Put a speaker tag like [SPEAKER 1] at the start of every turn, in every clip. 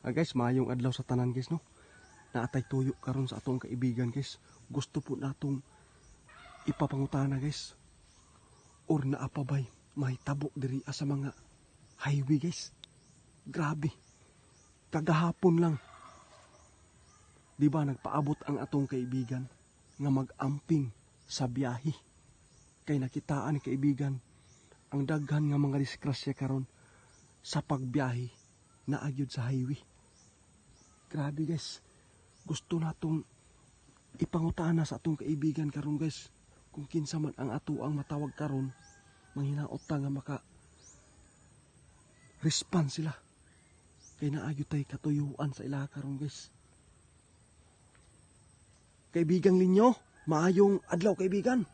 [SPEAKER 1] Guys, mayong adlaw sa tanan guys no. Naatay tuyo karon sa atong kaibigan guys. Gusto po natong ipapangutana guys. Or naapabay mahitabo diri sa mga highway guys. Grabe. Kagahapon lang. Di ba nagpaabot ang atong kaibigan nga mag-amping sa biyahe. Kay nakitaan ni kaibigan ang daghan nga mga disgrasya karon sa pagbiyahe na agyod sa highway. Grabe guys. Gusto natong ipangutana sa atong kaibigan karon guys. Kung kinsa man ang ato ang matawag karon, manghinaot ta nga maka respond sila. Kay naagyo tay katuyuan sa ila karon guys. Kaibigang linyo, maayong adlaw kaibigan.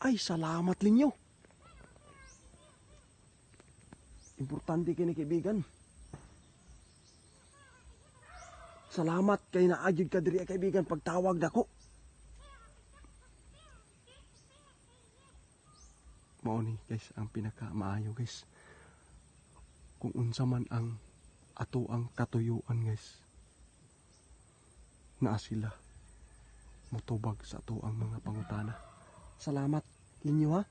[SPEAKER 1] Ay, salamat linyo. Importante kini kaibigan. Salamat kay naagid ka diri kaibigan pagtawag dako. Mao ni guys ang pinaka maayo guys. Kung unsa man ang ato ang katuyuan guys. Naa sila motubag sa ato ang mga pangutana. Salamat ninyo ha.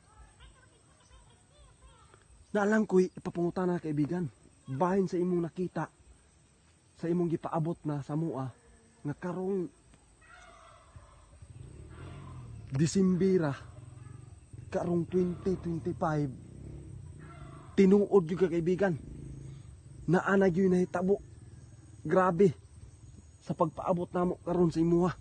[SPEAKER 1] Naalang ko'y ipapangutana kaibigan. Bahin sa imong nakita sa imong gipaabot na sa mua nga karong Disimbira karong 2025 tinuod yung kaibigan na anay yun nahitabo. Grabe sa pagpaabot namo karon sa imuha.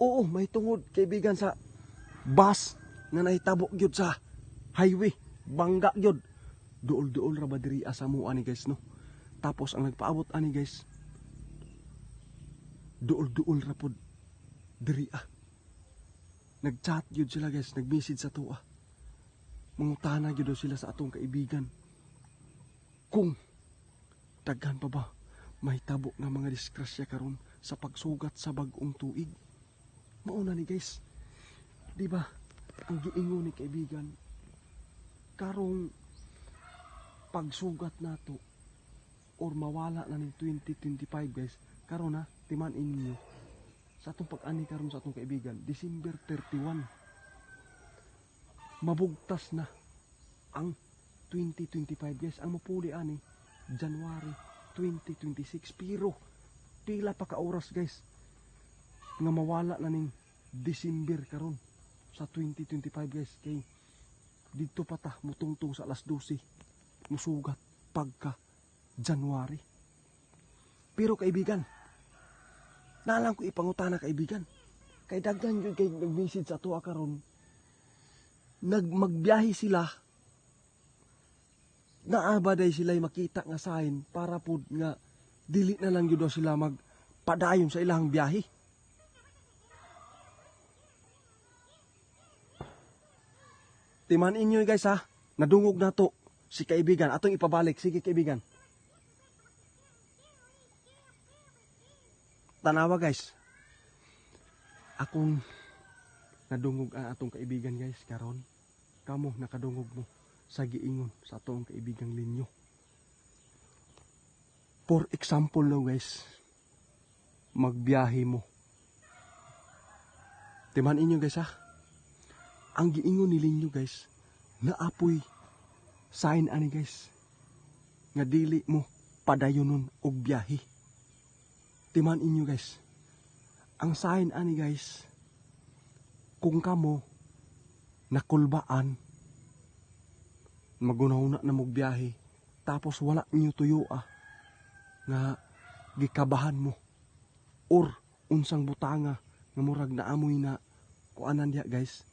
[SPEAKER 1] Oo, may tungod kaibigan sa bus nga nahitabo gyud sa highway, bangga gyud. Duol-duol ra ba diri sa mua ni guys no. Tapos ang nagpaabot ani guys, duol-duol ra pod diri Nag-chat gyud sila guys, nag-message sa tuwa. Mangutana gyud sila sa atong kaibigan. Kung daghan pa ba mahitabo nga mga disgrasya karon sa pagsugat sa bag-ong tuig. Mauna ni guys. Di ba? Ang giingon ni kaibigan karong pagsugat nato or mawala na ning 2025 guys. Karon na timan inyo sa atong pag-ani karon sa atong kaibigan, December 31. Mabugtas na ang 2025 guys. Ang mapuli ani January 2026. Pero pila pa ka oras guys nga mawala na ning December karon sa 2025 guys. Kay dito pa ta mutungtong sa alas 12 musugat pagka January. Pero kaibigan, nalang ko ipangutana kaibigan. Kay daghan gyud kay nag-message sa ato karon. Magbiyahe sila. Naabaday sila makita nga sign para pud nga dili na lang gyud sila magpadayon sa ilang biyahe. Timan inyo guys ha, nadungog na to si kaibigan. Atong ipabalik, sige kaibigan. Tanawa guys. Akong nadungog ang atong kaibigan guys karon. Kamo nakadungog mo sa giingon sa atong kaibigang linyo. For example no guys, magbiyahe mo. Timan inyo guys ha. Ang giingon ni linyo guys, naapoy sign ani guys nga dili mo padayonon og biyahe. Timan inyo guys, ang sign ani guys, kung kamo nakulbaan magunahuna na mog biyahe tapos wala niyo tuyo nga gikabahan mo or unsang butanga nga murag na amoy na kuanan diha guys.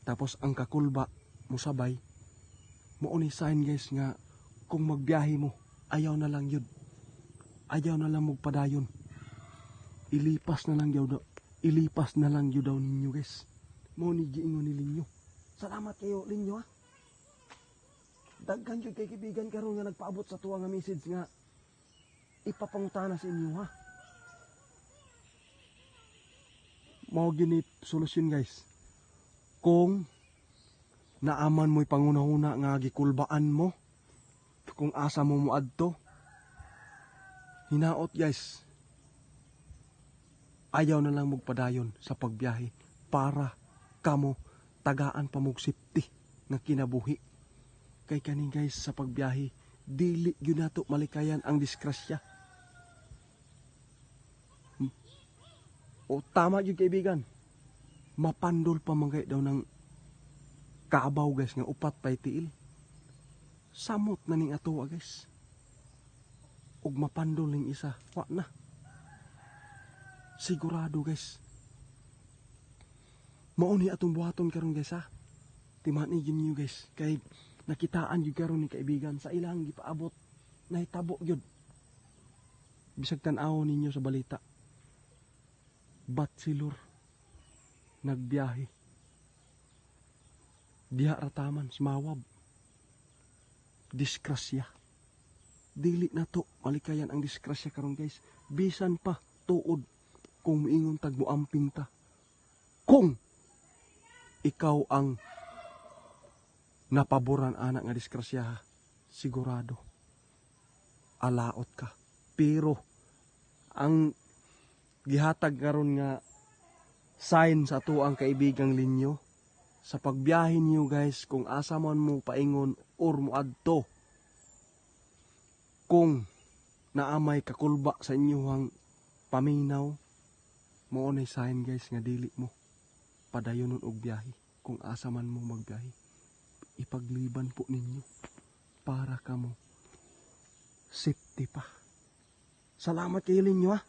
[SPEAKER 1] Tapos ang kakulba mo sabay, mo ni sign guys nga kung magbiyahe mo, ayaw na lang yun. Ayaw na lang magpadayon. Ilipas na lang yun daw ninyo guys. Mo ni giingon ni linyo. Salamat kayo linyo ha. Daghan yun kay kaibigan karon nga nagpaabot sa tuwa nga message nga ipapangutana sa inyo ha. Mao gini solusyon guys. Kung naaman mo'y pangunahuna nga gikulbaan mo kung asa mo muadto. Hinaot guys, ayaw na lang magpadayon sa pagbiyahe para kamo tagaan pa mong safety nga kinabuhi. Kay kani guys sa pagbiyahe, dili gyud nato malikayan ang disgrasya. O tama gyud kaibigan, mapandol pa man daw ng kaabaw guys nga upat pay tiil. Samot na ning atoa guys. Ug mapandol ning isa, wa na. Sigurado guys. Mao ni atong buhaton karon guys ha. Timanigin niyo guys kay nakitaan gyud karon ni kaibigan sa ilang gipaabot nahitabo gyud. Bisag tan-aw ninyo sa balita. Batsilor nagbiyahe. Diha rataman sumawab. Disgrasya. Dili na to malikayan ang disgrasya karon guys. Bisan pa tuod kung miingon tag moamping ta. Kung ikaw ang napaboran anak nga disgrasya, sigurado alaot ka. Pero ang gihatag karon nga sign sa ato ang kaibigang linyo sa pagbiyahe niyo guys, kung asa man mo paingon or moadto, kung naamay kakulba sa inyong paminaw, mao nay sign guys nga dili mo padayonon og biyahe. Kung asa man mo magbiyahe, ipagliban po ninyo para kamo safety pa. Salamat kayo ninyo ha.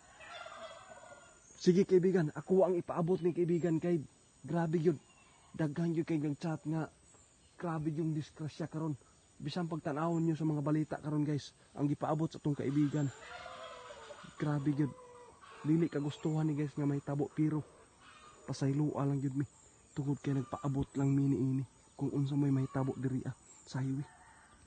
[SPEAKER 1] Sige kaibigan, ako ang ipaabot ni kaibigan kay grabe yun. Daghan yun kay chat nga grabe yung disgrasya karon. Bisan pagtanawon nyo sa mga balita karon guys, ang gipaabot sa tong kaibigan. Grabe yun. Dili kagustuhan ni guys nga may tabo, pero pasaylua lang yun mi. Tungod kay nagpaabot lang mini ini kung unsa may tabo diri sa highway.